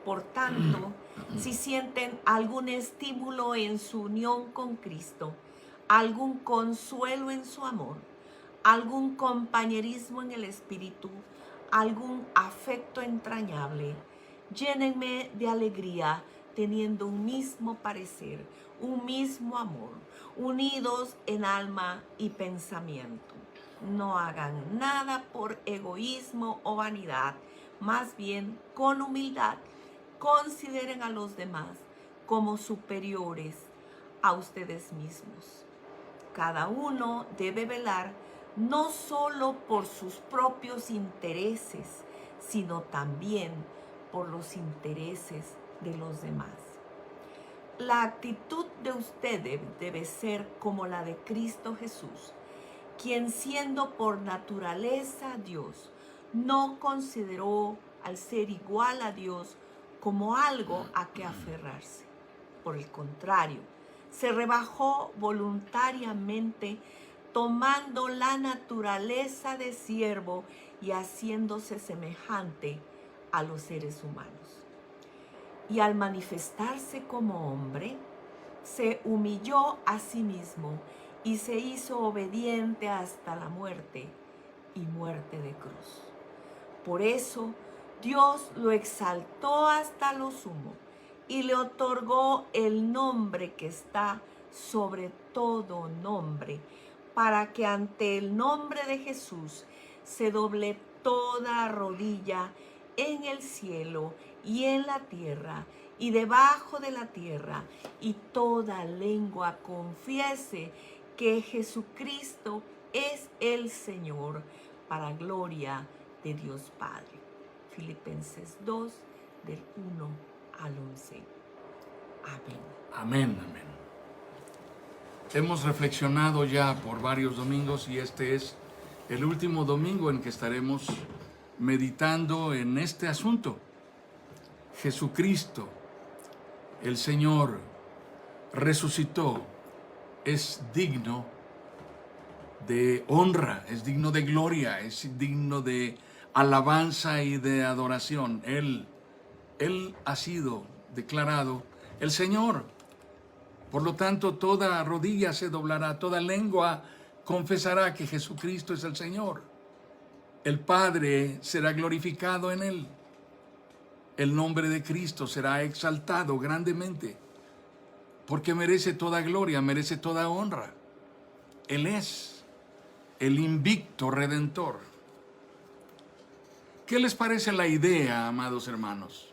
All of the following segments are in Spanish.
Por tanto, si sienten algún estímulo en su unión con Cristo, algún consuelo en su amor, algún compañerismo en el Espíritu, algún afecto entrañable, llénenme de alegría teniendo un mismo parecer, un mismo amor, unidos en alma y pensamiento. No hagan nada por egoísmo o vanidad, más bien con humildad consideren a los demás como superiores a ustedes mismos. Cada uno debe velar no solo por sus propios intereses, sino también por los intereses de los demás. La actitud de ustedes debe ser como la de Cristo Jesús, quien siendo por naturaleza Dios, no consideró al ser igual a Dios como algo a que aferrarse. Por el contrario, se rebajó voluntariamente, tomando la naturaleza de siervo y haciéndose semejante a los seres humanos. Y al manifestarse como hombre, se humilló a sí mismo y se hizo obediente hasta la muerte y muerte de cruz. Por eso Dios lo exaltó hasta lo sumo y le otorgó el nombre que está sobre todo nombre, para que ante el nombre de Jesús se doble toda rodilla en el cielo y en la tierra y debajo de la tierra, y toda lengua confiese que Jesucristo es el Señor, para gloria de Dios Padre. Filipenses 2, del 1 al 11. Amén. Amén, amén. Hemos reflexionado ya por varios domingos y este es el último domingo en que estaremos meditando en este asunto. Jesucristo, el Señor, resucitó, es digno de honra, es digno de gloria, es digno de alabanza y de adoración. Él ha sido declarado el Señor. Por lo tanto, toda rodilla se doblará, toda lengua confesará que Jesucristo es el Señor. El Padre será glorificado en Él. El nombre de Cristo será exaltado grandemente, porque merece toda gloria, merece toda honra. Él es el invicto Redentor. ¿Qué les parece la idea, amados hermanos,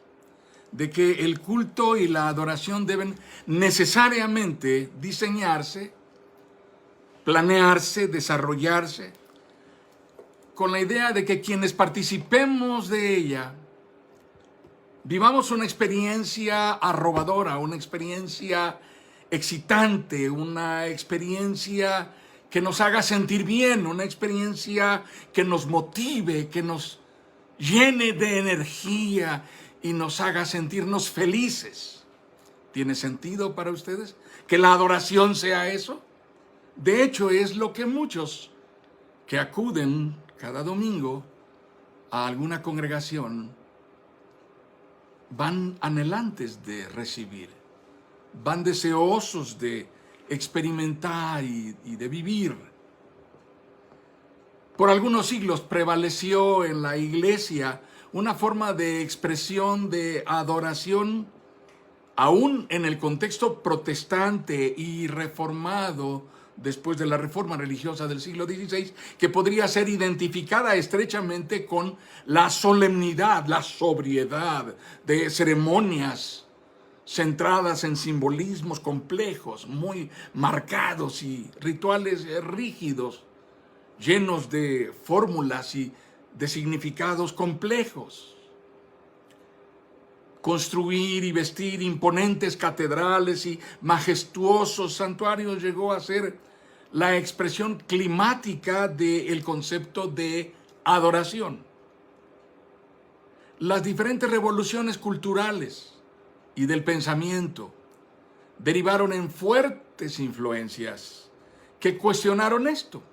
de que el culto y la adoración deben necesariamente diseñarse, planearse, desarrollarse, con la idea de que quienes participemos de ella vivamos una experiencia arrobadora, una experiencia excitante, una experiencia que nos haga sentir bien, una experiencia que nos motive, que nos llene de energía y nos haga sentirnos felices? ¿Tiene sentido para ustedes que la adoración sea eso? De hecho, es lo que muchos que acuden cada domingo a alguna congregación van anhelantes de recibir, van deseosos de experimentar y de vivir. Por algunos siglos prevaleció en la iglesia una forma de expresión de adoración, aún en el contexto protestante y reformado después de la reforma religiosa del siglo XVI, que podría ser identificada estrechamente con la solemnidad, la sobriedad de ceremonias centradas en simbolismos complejos, muy marcados, y rituales rígidos, llenos de fórmulas y de significados complejos. Construir y vestir imponentes catedrales y majestuosos santuarios llegó a ser la expresión climática del concepto de adoración. Las diferentes revoluciones culturales y del pensamiento derivaron en fuertes influencias que cuestionaron esto.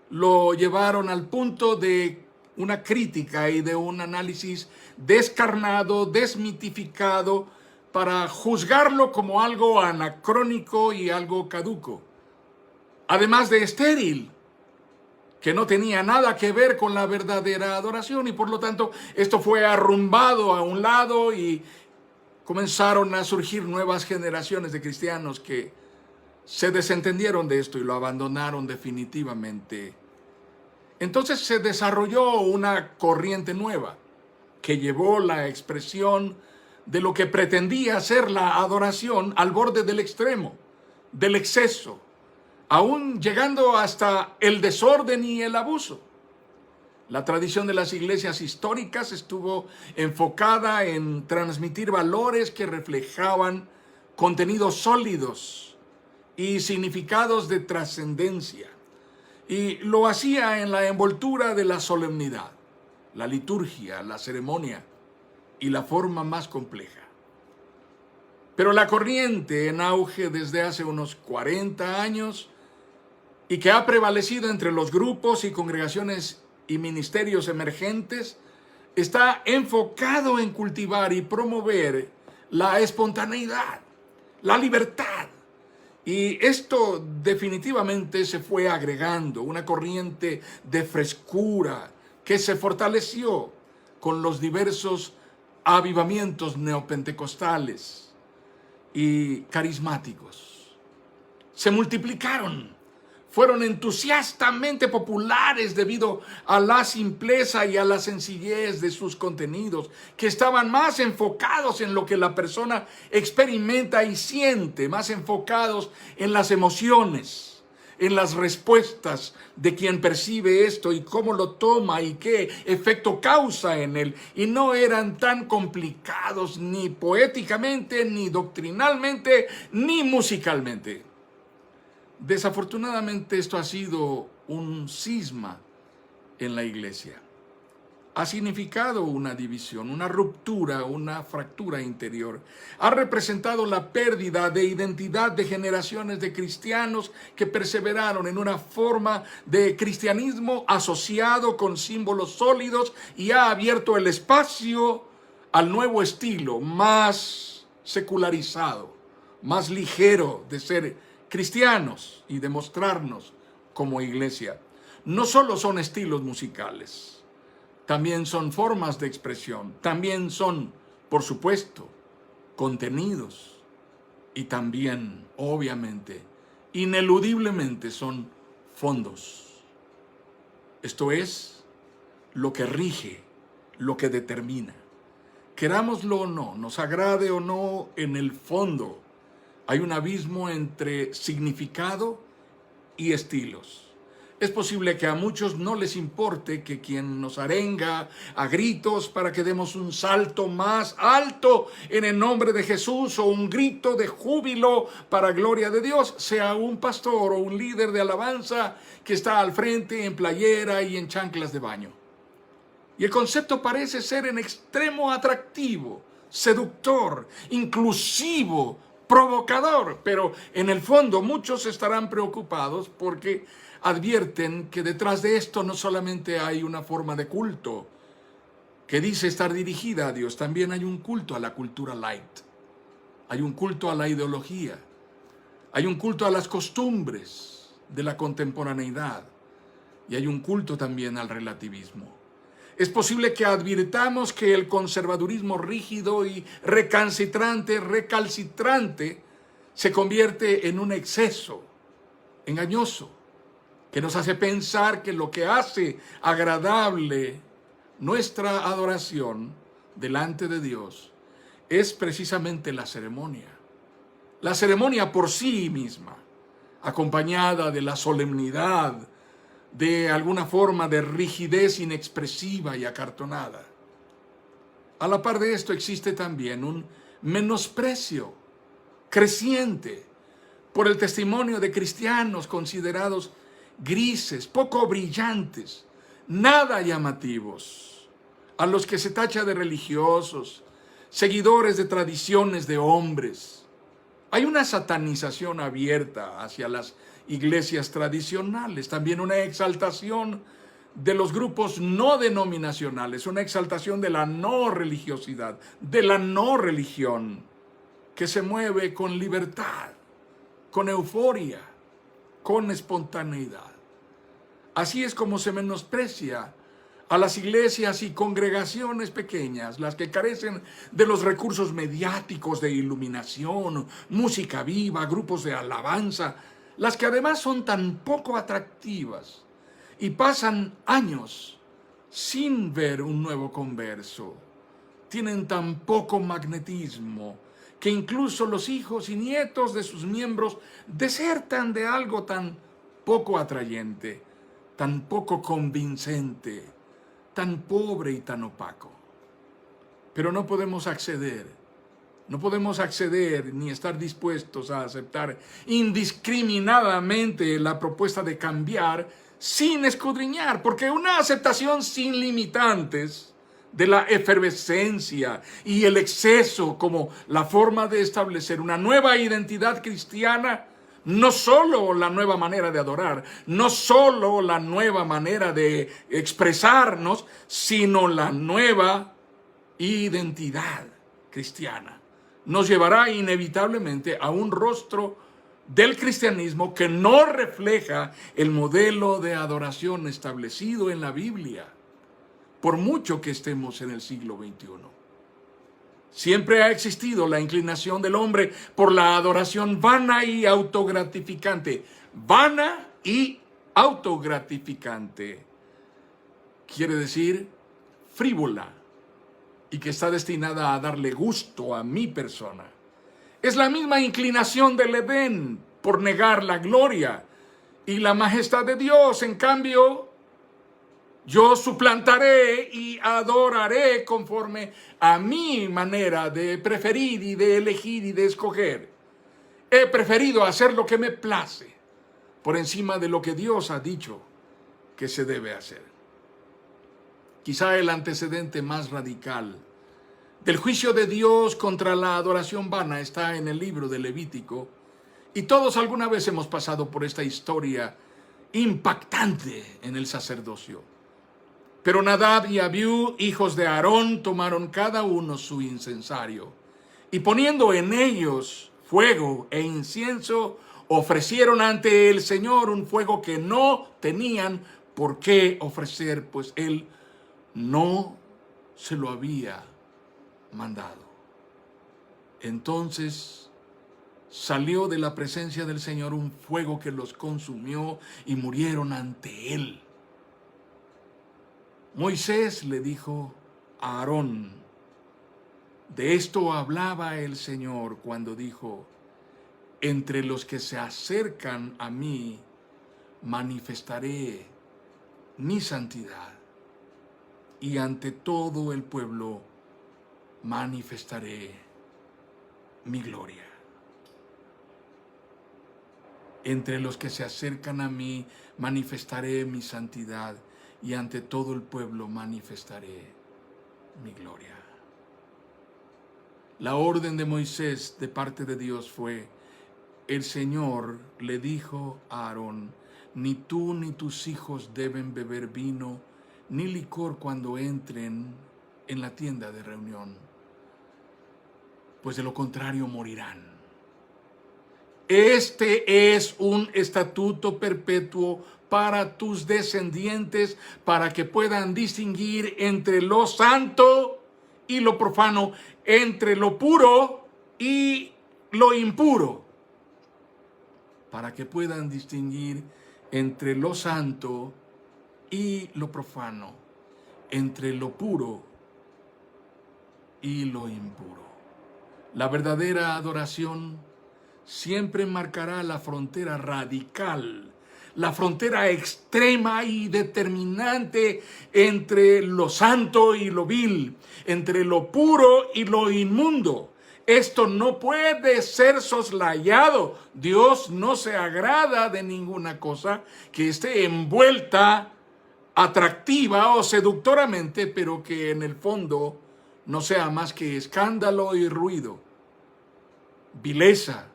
Lo llevaron al punto de una crítica y de un análisis descarnado, desmitificado, para juzgarlo como algo anacrónico y algo caduco. Además de estéril, que no tenía nada que ver con la verdadera adoración, y por lo tanto esto fue arrumbado a un lado y comenzaron a surgir nuevas generaciones de cristianos que se desentendieron de esto y lo abandonaron definitivamente. Entonces se desarrolló una corriente nueva que llevó la expresión de lo que pretendía ser la adoración al borde del extremo, del exceso, aún llegando hasta el desorden y el abuso. La tradición de las iglesias históricas estuvo enfocada en transmitir valores que reflejaban contenidos sólidos y significados de trascendencia. Y lo hacía en la envoltura de la solemnidad, la liturgia, la ceremonia y la forma más compleja. Pero la corriente en auge desde hace unos 40 años y que ha prevalecido entre los grupos y congregaciones y ministerios emergentes está enfocado en cultivar y promover la espontaneidad, la libertad. Y esto definitivamente se fue agregando, una corriente de frescura que se fortaleció con los diversos avivamientos neopentecostales y carismáticos. Se multiplicaron, fueron entusiastamente populares debido a la simpleza y a la sencillez de sus contenidos, que estaban más enfocados en lo que la persona experimenta y siente, más enfocados en las emociones, en las respuestas de quien percibe esto y cómo lo toma y qué efecto causa en él. Y no eran tan complicados ni poéticamente, ni doctrinalmente, ni musicalmente. Desafortunadamente esto ha sido un cisma en la iglesia. Ha significado una división, una ruptura, una fractura interior. Ha representado la pérdida de identidad de generaciones de cristianos que perseveraron en una forma de cristianismo asociado con símbolos sólidos y ha abierto el espacio al nuevo estilo más secularizado, más ligero de ser cristianos y demostrarnos como iglesia. No solo son estilos musicales, también son formas de expresión, también son, por supuesto, contenidos y también, obviamente, ineludiblemente son fondos. Esto es lo que rige, lo que determina. Querámoslo o no, nos agrade o no, en el fondo hay un abismo entre significado y estilos. Es posible que a muchos no les importe que quien nos arenga a gritos para que demos un salto más alto en el nombre de Jesús o un grito de júbilo para gloria de Dios sea un pastor o un líder de alabanza que está al frente en playera y en chanclas de baño. Y el concepto parece ser en extremo atractivo, seductor, inclusivo, provocador, pero en el fondo muchos estarán preocupados porque advierten que detrás de esto no solamente hay una forma de culto que dice estar dirigida a Dios, también hay un culto a la cultura light, hay un culto a la ideología, hay un culto a las costumbres de la contemporaneidad y hay un culto también al relativismo. Es posible que advirtamos que el conservadurismo rígido y recalcitrante se convierte en un exceso engañoso que nos hace pensar que lo que hace agradable nuestra adoración delante de Dios es precisamente la ceremonia. La ceremonia por sí misma, acompañada de la solemnidad, de alguna forma de rigidez inexpresiva y acartonada. A la par de esto existe también un menosprecio creciente por el testimonio de cristianos considerados grises, poco brillantes, nada llamativos, a los que se tacha de religiosos, seguidores de tradiciones de hombres. Hay una satanización abierta hacia las iglesias tradicionales, también una exaltación de los grupos no denominacionales, una exaltación de la no religiosidad, de la no religión, que se mueve con libertad, con euforia, con espontaneidad. Así es como se menosprecia a las iglesias y congregaciones pequeñas, las que carecen de los recursos mediáticos de iluminación, música viva, grupos de alabanza, las que además son tan poco atractivas y pasan años sin ver un nuevo converso. Tienen tan poco magnetismo que incluso los hijos y nietos de sus miembros desertan de algo tan poco atrayente, tan poco convincente, tan pobre y tan opaco. Pero no podemos acceder ni estar dispuestos a aceptar indiscriminadamente la propuesta de cambiar sin escudriñar, porque una aceptación sin limitantes de la efervescencia y el exceso como la forma de establecer una nueva identidad cristiana, no solo la nueva manera de adorar, no solo la nueva manera de expresarnos, sino la nueva identidad cristiana, nos llevará inevitablemente a un rostro del cristianismo que no refleja el modelo de adoración establecido en la Biblia, por mucho que estemos en el siglo XXI. Siempre ha existido la inclinación del hombre por la adoración vana y autogratificante. Vana y autogratificante. Quiere decir frívola y que está destinada a darle gusto a mi persona. Es la misma inclinación del Edén por negar la gloria y la majestad de Dios. En cambio, yo suplantaré y adoraré conforme a mi manera de preferir y de elegir y de escoger. He preferido hacer lo que me place por encima de lo que Dios ha dicho que se debe hacer. Quizá el antecedente más radical del juicio de Dios contra la adoración vana está en el libro de Levítico, y todos alguna vez hemos pasado por esta historia impactante en el sacerdocio. Pero Nadab y Abiú, hijos de Aarón, tomaron cada uno su incensario y poniendo en ellos fuego e incienso, ofrecieron ante el Señor un fuego que no tenían por qué ofrecer, pues Él no se lo había mandado. Entonces salió de la presencia del Señor un fuego que los consumió y murieron ante Él. Moisés le dijo a Aarón, de esto hablaba el Señor cuando dijo, entre los que se acercan a mí manifestaré mi santidad y ante todo el pueblo manifestaré mi gloria. Entre los que se acercan a mí manifestaré mi santidad y ante todo el pueblo manifestaré mi gloria. La orden de Moisés de parte de Dios fue, el Señor le dijo a Aarón, ni tú ni tus hijos deben beber vino ni licor cuando entren en la tienda de reunión, pues de lo contrario morirán. Este es un estatuto perpetuo para tus descendientes, para que puedan distinguir entre lo santo y lo profano, entre lo puro y lo impuro, para que puedan distinguir entre lo santo y lo profano, entre lo puro y lo impuro. La verdadera adoración siempre marcará la frontera radical, la frontera extrema y determinante entre lo santo y lo vil, entre lo puro y lo inmundo. Esto no puede ser soslayado. Dios no se agrada de ninguna cosa que esté envuelta atractiva o seductoramente, pero que en el fondo no sea más que escándalo y ruido, vileza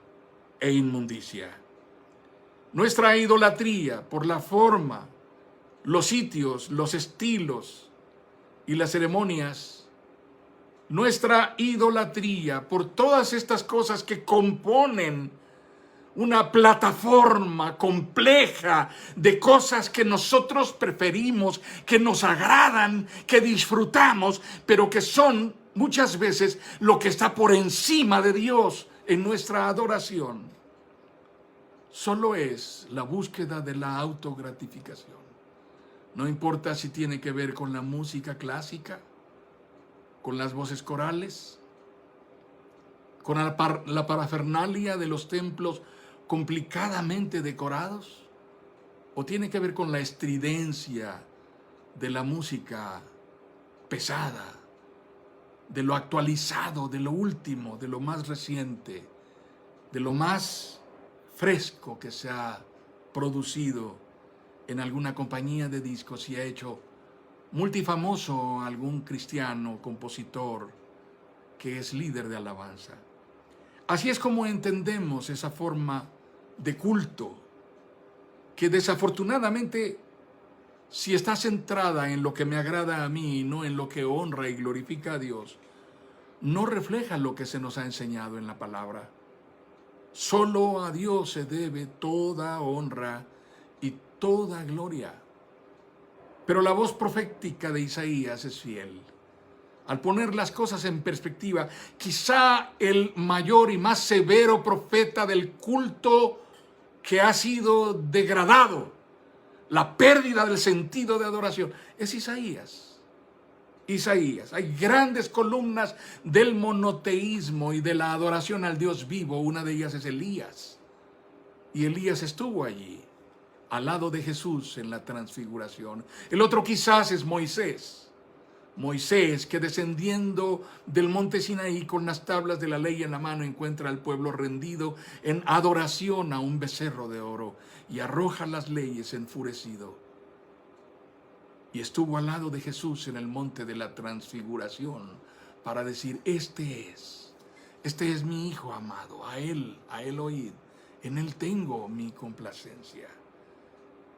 e inmundicia. Nuestra idolatría por la forma los sitios, los estilos y las ceremonias, nuestra idolatría por todas estas cosas que componen una plataforma compleja de cosas que nosotros preferimos, que nos agradan, que disfrutamos, pero que son muchas veces lo que está por encima de Dios en nuestra adoración. Solo es la búsqueda de la autogratificación. No importa si tiene que ver con la música clásica, con las voces corales, con la parafernalia de los templos complicadamente decorados, o tiene que ver con la estridencia de la música pesada, de lo actualizado, de lo último, de lo más reciente, de lo más fresco que se ha producido en alguna compañía de discos y ha hecho multifamoso algún cristiano compositor que es líder de alabanza. Así es como entendemos esa forma de culto que desafortunadamente, si está centrada en lo que me agrada a mí y no en lo que honra y glorifica a Dios, no refleja lo que se nos ha enseñado en la palabra. Solo a Dios se debe toda honra y toda gloria. Pero la voz profética de Isaías es fiel. Al poner las cosas en perspectiva, quizá el mayor y más severo profeta del culto que ha sido degradado, la pérdida del sentido de adoración, es Isaías. Isaías. Hay grandes columnas del monoteísmo y de la adoración al Dios vivo. Una de ellas es Elías. Y Elías estuvo allí, al lado de Jesús en la transfiguración. El otro quizás es Moisés. Moisés, que descendiendo del monte Sinaí con las tablas de la ley en la mano, encuentra al pueblo rendido en adoración a un becerro de oro y arroja las leyes enfurecido. Y estuvo al lado de Jesús en el monte de la transfiguración para decir: este es mi Hijo amado, a él oíd, en él tengo mi complacencia.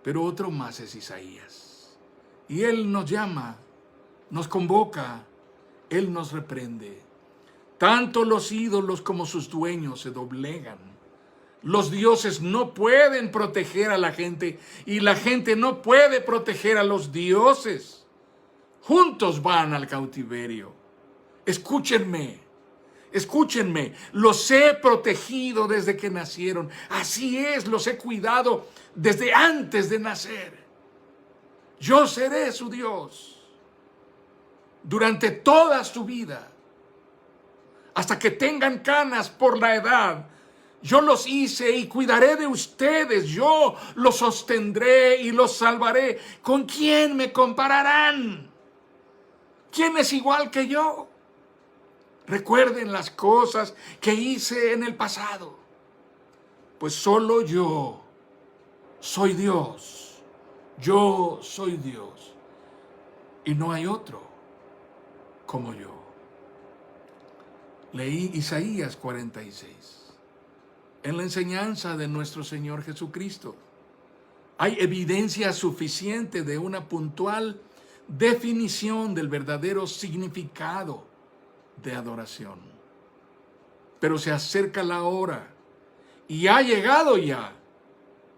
Pero otro más es Isaías, y él nos llama, nos convoca, él nos reprende. Tanto los ídolos como sus dueños se doblegan. Los dioses no pueden proteger a la gente y la gente no puede proteger a los dioses. Juntos van al cautiverio. Escúchenme, escúchenme, los he protegido desde que nacieron. Así es, los he cuidado desde antes de nacer. Yo seré su Dios durante toda su vida, hasta que tengan canas por la edad. Yo los hice y cuidaré de ustedes. Yo los sostendré y los salvaré. ¿Con quién me compararán? ¿Quién es igual que yo? Recuerden las cosas que hice en el pasado. Pues solo yo soy Dios. Yo soy Dios. Y no hay otro como yo. Leí Isaías 46. En la enseñanza de nuestro Señor Jesucristo hay evidencia suficiente de una puntual definición del verdadero significado de adoración. Pero se acerca la hora, y ha llegado ya,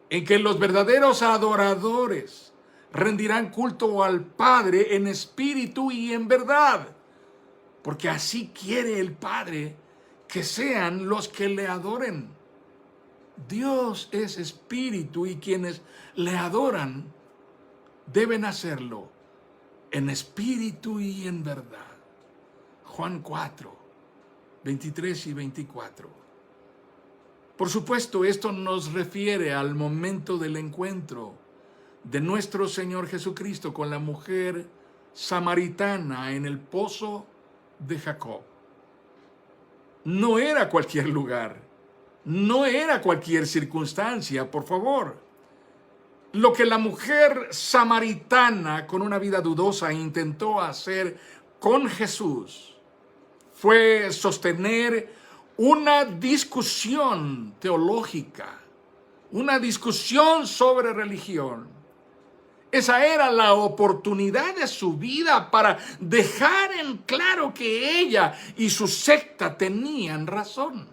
en que los verdaderos adoradores rendirán culto al Padre en espíritu y en verdad, porque así quiere el Padre que sean los que le adoren. Dios es espíritu y quienes le adoran deben hacerlo en espíritu y en verdad. Juan 4, 23 y 24. Por supuesto, esto nos refiere al momento del encuentro de nuestro Señor Jesucristo con la mujer samaritana en el pozo de Jacob. No era cualquier lugar. No era cualquier circunstancia, por favor. Lo que la mujer samaritana con una vida dudosa intentó hacer con Jesús fue sostener una discusión teológica, una discusión sobre religión. Esa era la oportunidad de su vida para dejar en claro que ella y su secta tenían razón.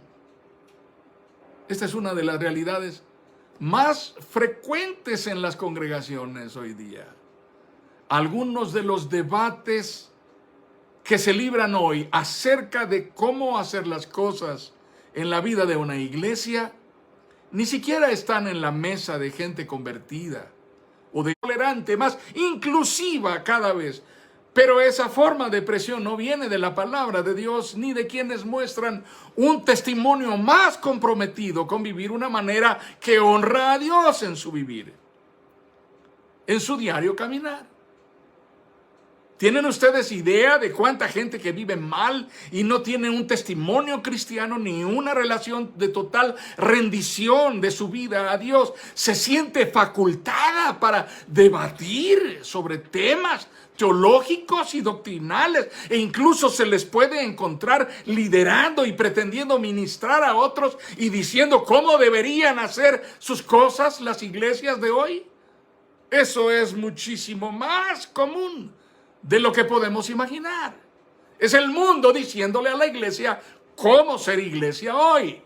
Esta es una de las realidades más frecuentes en las congregaciones hoy día. Algunos de los debates que se libran hoy acerca de cómo hacer las cosas en la vida de una iglesia ni siquiera están en la mesa de gente convertida o de tolerante, más inclusiva cada vez. Pero esa forma de presión no viene de la palabra de Dios ni de quienes muestran un testimonio más comprometido con vivir una manera que honra a Dios en su vivir, en su diario caminar. ¿Tienen ustedes idea de cuánta gente que vive mal y no tiene un testimonio cristiano ni una relación de total rendición de su vida a Dios se siente facultada para debatir sobre temas teológicos y doctrinales, e incluso se les puede encontrar liderando y pretendiendo ministrar a otros y diciendo cómo deberían hacer sus cosas las iglesias de hoy? Eso es muchísimo más común de lo que podemos imaginar. Es el mundo diciéndole a la iglesia cómo ser iglesia hoy.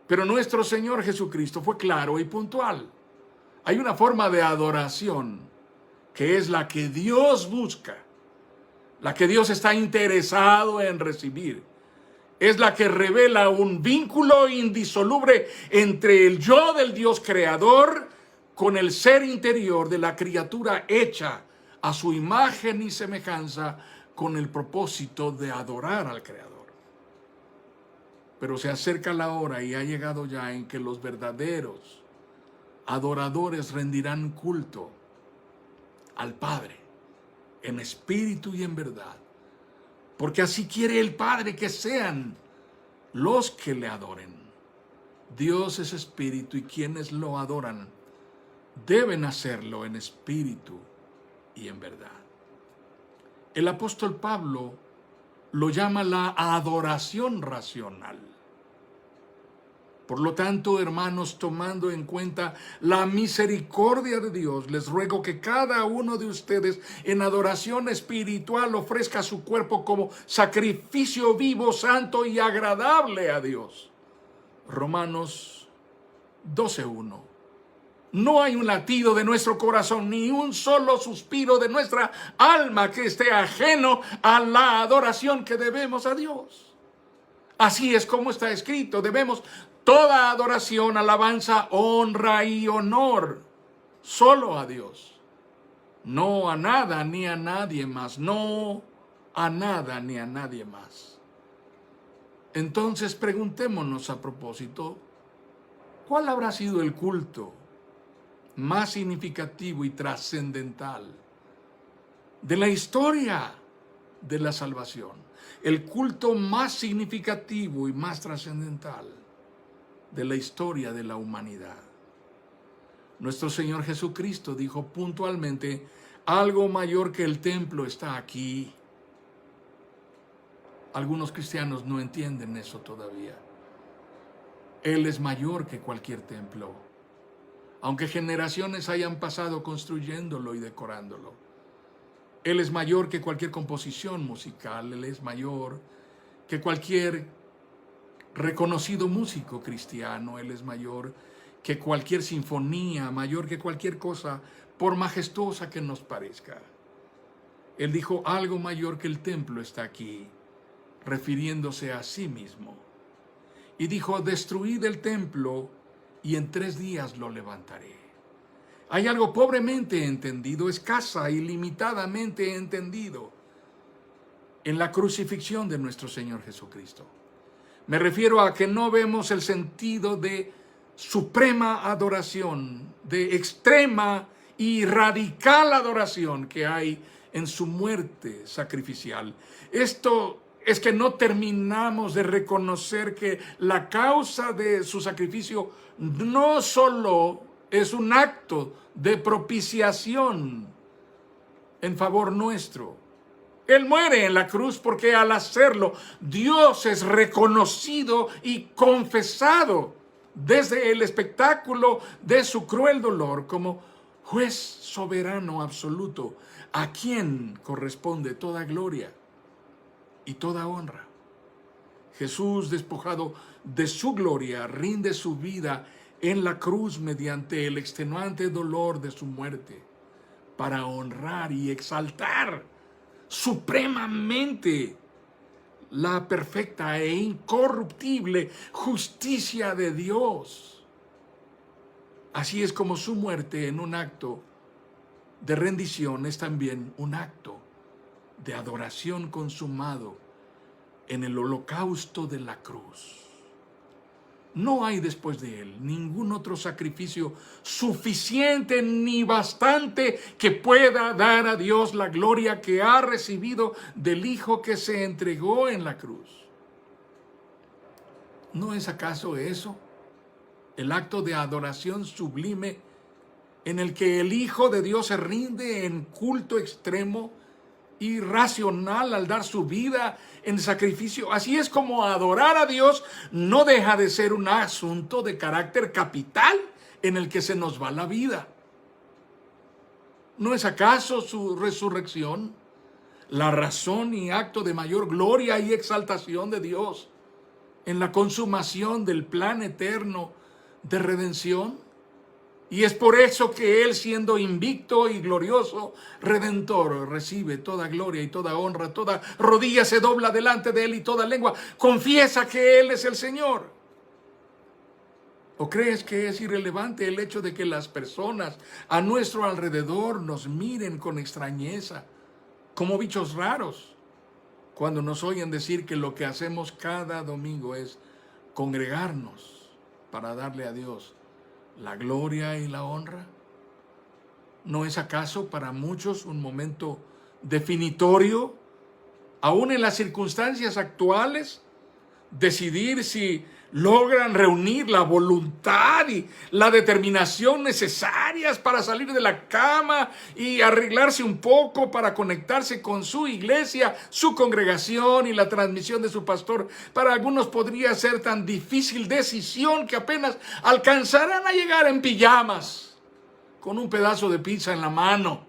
Pero nuestro Señor Jesucristo fue claro y puntual. Hay una forma de adoración que es la que Dios busca, la que Dios está interesado en recibir. Es la que revela un vínculo indisoluble entre el yo del Dios creador con el ser interior de la criatura hecha a su imagen y semejanza con el propósito de adorar al Creador. Pero se acerca la hora y ha llegado ya en que los verdaderos adoradores rendirán culto al Padre en espíritu y en verdad, porque así quiere el Padre que sean los que le adoren. Dios es espíritu y quienes lo adoran deben hacerlo en espíritu y en verdad. El apóstol Pablo lo llama la adoración racional. Por lo tanto, hermanos, tomando en cuenta la misericordia de Dios, les ruego que cada uno de ustedes en adoración espiritual ofrezca su cuerpo como sacrificio vivo, santo y agradable a Dios. Romanos 12:1. No hay un latido de nuestro corazón, ni un solo suspiro de nuestra alma que esté ajeno a la adoración que debemos a Dios. Así es como está escrito, debemos toda adoración, alabanza, honra y honor solo a Dios. No a nada ni a nadie más, no a nada ni a nadie más. Entonces preguntémonos a propósito, ¿cuál habrá sido el culto más significativo y trascendental de la historia de la salvación? El culto más significativo y más trascendental de la historia de la humanidad. Nuestro Señor Jesucristo dijo puntualmente: algo mayor que el templo está aquí. Algunos cristianos no entienden eso todavía. Él es mayor que cualquier templo, aunque generaciones hayan pasado construyéndolo y decorándolo. Él es mayor que cualquier composición musical. Él es mayor que cualquier reconocido músico cristiano. Él es mayor que cualquier sinfonía, mayor que cualquier cosa, por majestuosa que nos parezca. Él dijo: algo mayor que el templo está aquí, refiriéndose a sí mismo. Y dijo: destruid el templo y en 3 días lo levantaré. Hay algo pobremente entendido, escasa y limitadamente entendido en la crucifixión de nuestro Señor Jesucristo. Me refiero a que no vemos el sentido de suprema adoración, de extrema y radical adoración que hay en su muerte sacrificial. Esto es que no terminamos de reconocer que la causa de su sacrificio no solo es un acto de propiciación en favor nuestro. Él muere en la cruz porque al hacerlo Dios es reconocido y confesado desde el espectáculo de su cruel dolor como juez soberano absoluto, a quien corresponde toda gloria y toda honra. Jesús, despojado de su gloria, rinde su vida en la cruz mediante el extenuante dolor de su muerte, para honrar y exaltar supremamente la perfecta e incorruptible justicia de Dios. Así es como su muerte en un acto de rendición es también un acto de adoración consumado en el holocausto de la cruz. No hay después de él ningún otro sacrificio suficiente ni bastante que pueda dar a Dios la gloria que ha recibido del Hijo que se entregó en la cruz. ¿No es acaso eso el acto de adoración sublime en el que el Hijo de Dios se rinde en culto extremo y racional al dar su vida en sacrificio? Así es como adorar a Dios no deja de ser un asunto de carácter capital en el que se nos va la vida. ¿No es acaso su resurrección la razón y acto de mayor gloria y exaltación de Dios en la consumación del plan eterno de redención? Y es por eso que Él, siendo invicto y glorioso Redentor, recibe toda gloria y toda honra, toda rodilla se dobla delante de Él y toda lengua confiesa que Él es el Señor. ¿O crees que es irrelevante el hecho de que las personas a nuestro alrededor nos miren con extrañeza, como bichos raros, cuando nos oyen decir que lo que hacemos cada domingo es congregarnos para darle a Dios la gloria y la honra? ¿No es acaso para muchos un momento definitorio, aún en las circunstancias actuales, decidir si logran reunir la voluntad y la determinación necesarias para salir de la cama y arreglarse un poco para conectarse con su iglesia, su congregación y la transmisión de su pastor? Para algunos podría ser tan difícil decisión que apenas alcanzarán a llegar en pijamas, con un pedazo de pizza en la mano,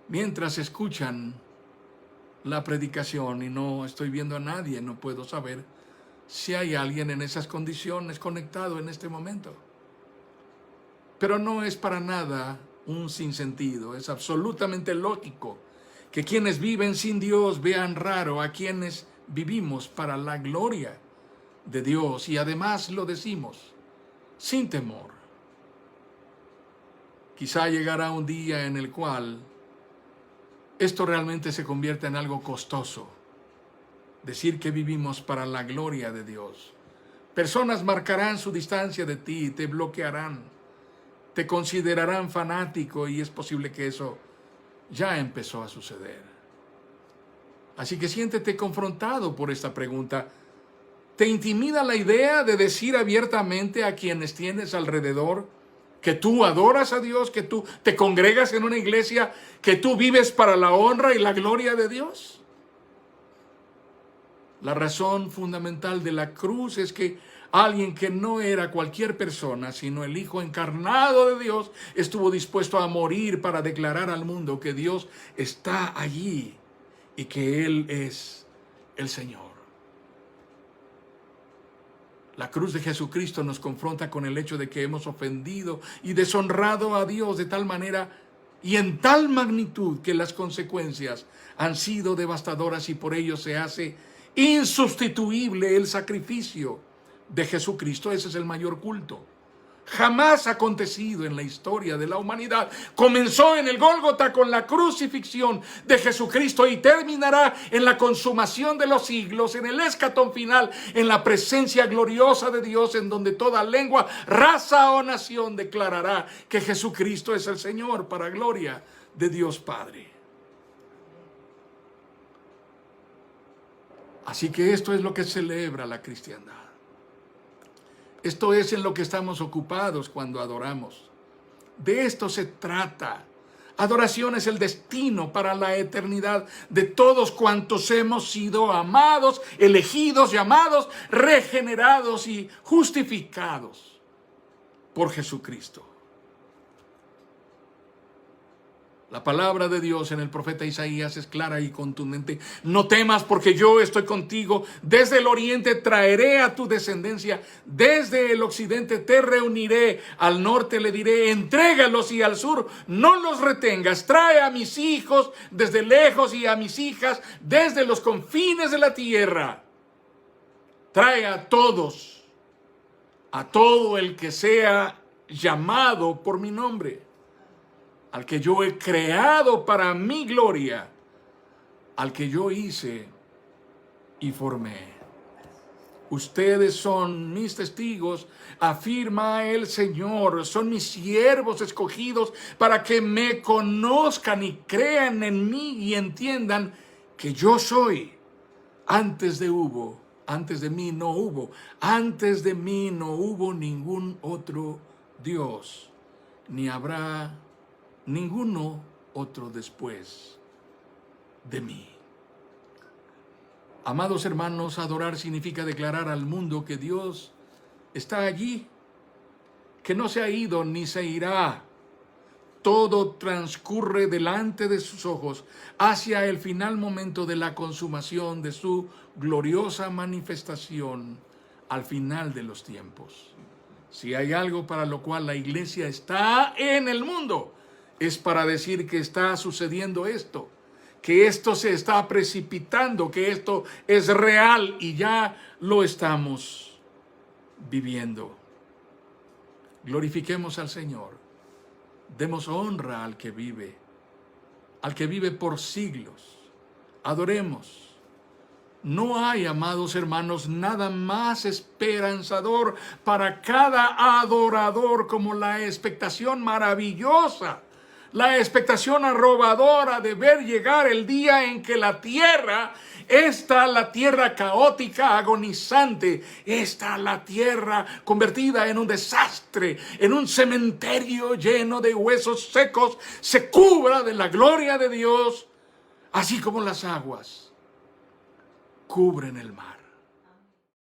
mientras escuchan la predicación. Y no estoy viendo a nadie, no puedo saber si hay alguien en esas condiciones conectado en este momento. Pero no es para nada un sinsentido, es absolutamente lógico que quienes viven sin Dios vean raro a quienes vivimos para la gloria de Dios, y además lo decimos sin temor. Quizá llegará un día en el cual esto realmente se convierta en algo costoso. Decir que vivimos para la gloria de Dios. Personas marcarán su distancia de ti, te bloquearán, te considerarán fanático, y es posible que eso ya empezó a suceder. Así que siéntete confrontado por esta pregunta. ¿Te intimida la idea de decir abiertamente a quienes tienes alrededor que tú adoras a Dios, que tú te congregas en una iglesia, que tú vives para la honra y la gloria de Dios? La razón fundamental de la cruz es que alguien que no era cualquier persona, sino el Hijo encarnado de Dios, estuvo dispuesto a morir para declarar al mundo que Dios está allí y que Él es el Señor. La cruz de Jesucristo nos confronta con el hecho de que hemos ofendido y deshonrado a Dios de tal manera y en tal magnitud que las consecuencias han sido devastadoras, y por ello se hace insustituible el sacrificio de Jesucristo. Ese es el mayor culto jamás acontecido en la historia de la humanidad. Comenzó en el Gólgota con la crucifixión de Jesucristo y terminará en la consumación de los siglos, en el escatón final, en la presencia gloriosa de Dios, en donde toda lengua, raza o nación declarará que Jesucristo es el Señor, para gloria de Dios Padre. Así que esto es lo que celebra la cristiandad. Esto es en lo que estamos ocupados cuando adoramos. De esto se trata. Adoración es el destino para la eternidad de todos cuantos hemos sido amados, elegidos, llamados, regenerados y justificados por Jesucristo. La palabra de Dios en el profeta Isaías es clara y contundente. No temas porque yo estoy contigo. Desde el oriente traeré a tu descendencia. Desde el occidente te reuniré. Al norte le diré, entrégalos, y al sur no los retengas. Trae a mis hijos desde lejos y a mis hijas desde los confines de la tierra. Trae a todos, a todo el que sea llamado por mi nombre, al que yo he creado para mi gloria, al que yo hice y formé. Ustedes son mis testigos, afirma el Señor, son mis siervos escogidos para que me conozcan y crean en mí y entiendan que yo soy. Antes de mí no hubo ningún otro Dios, ni habrá ninguno otro después de mí. Amados hermanos, adorar significa declarar al mundo que Dios está allí, que no se ha ido ni se irá. Todo transcurre delante de sus ojos hacia el final momento de la consumación de su gloriosa manifestación al final de los tiempos. Si hay algo para lo cual la iglesia está en el mundo, es para decir que está sucediendo esto, que esto se está precipitando, que esto es real y ya lo estamos viviendo. Glorifiquemos al Señor, demos honra al que vive por siglos. Adoremos. No hay, amados hermanos, nada más esperanzador para cada adorador como la expectación maravillosa, la expectación arrobadora de ver llegar el día en que la tierra caótica, agonizante, la tierra convertida en un desastre, en un cementerio lleno de huesos secos, se cubra de la gloria de Dios, así como las aguas cubren el mar.